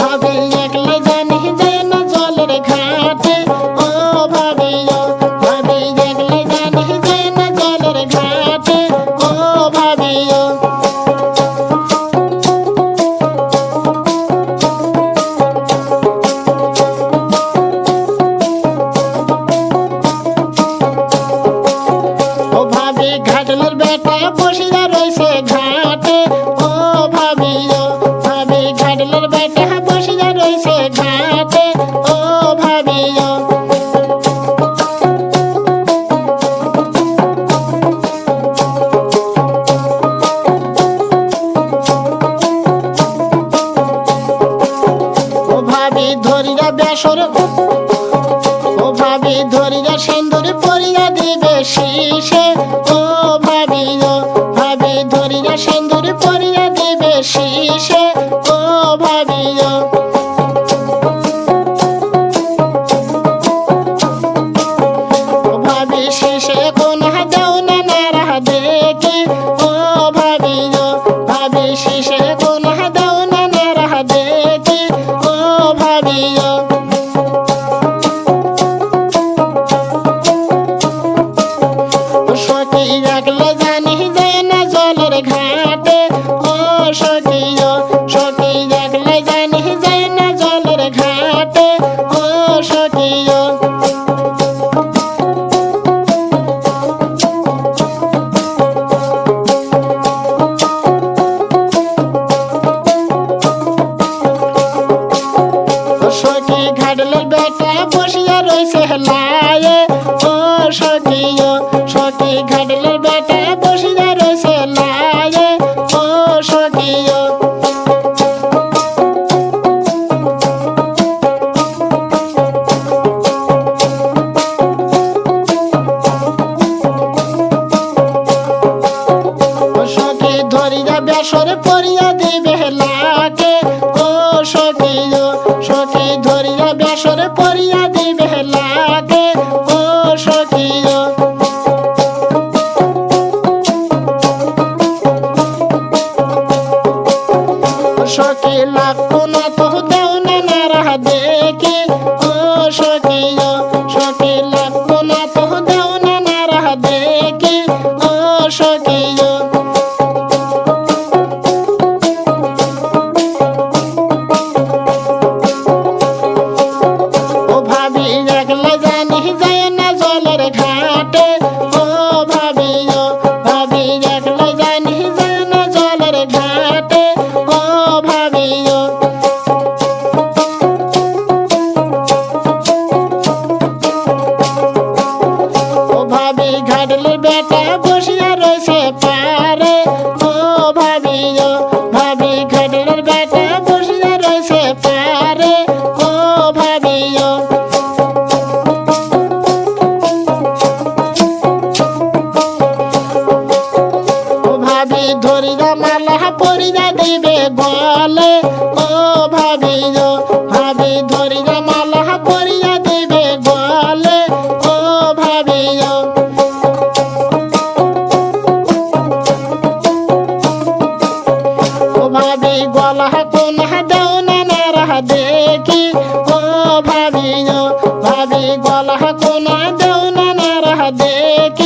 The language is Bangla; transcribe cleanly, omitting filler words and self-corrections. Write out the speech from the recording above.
ভাবি একলা জানি যায় না জলের ঘাটে ও ভাবিও ভাবি একলা জানি যায় না জলের ঘাটে ও ভাবিও ঘাটলের বেটা বসিয়া রয়েছে ঘাটে ও ভাবিও ভাবি ঘাটলের বেটা বসিয়া রয়েছে ঘাটে ও ভাবিও ও ভাবি ধরিয়া বেসর ও ভাবি ধরিয়া সিন্দুর পরিয়া দিবে শীষে ও ভাবিও ভাবি ধরিয়া সিন্দুর পরিয়া দিবে শীষে ও ভাবিও ভাবি শীষে কোনা দাও না নারা দেখি ও ভাবিও ভাবি শীষে কোনা দাও না নারা দেখি ও ভাবিও সখী একলা জানি যায় না জলের ঘাটে ও সখীও সখী একলা জানি যায় না জলের ঘাটে ও সখীও সখী ঘাটলের বেটা বসিয়া রয়েছে লায়ে ও সখীও সখী ঘাটলের বেটা বসিয়া রয়েছে লায়ে ও সখীও সখী ধরিয়া বেসর পরিয়া দিবে লাকে ও সখীও সখী ধরিয়া বেসর পরিয়া দিবে লাকে ও সখীও সখী লাগতো না তো দেও না নারা দেখি ও সখীও সখী লাগতো না তো দেও না নারা দেখি ও সখীও ও ভাবি একলা জানি যায় না জলের ঘাটে ও ভাবিও ভাবি একলা জানি যায় না জলের ঘাটে ও ভাবিও ও ভাবি ঘাটলের বেটা বসিয়া রয়েছে পারে ও ভাবিও ভাবি ঘাটলের বেটা বসিয়া রয়েছে পারে ও ভাবিও ও ভাবি ধরিয়া মালা পরিয়া দিবে গলে ও ভাবিও ভাবি ধরিয়া মালা পরিয়া দিবে গলে ও ভাবিও ও ভাবি গলা কোনা দাও না নারা দেখি ও ভাবিও ভাবি গলা কোনা দাও না নারা দেখি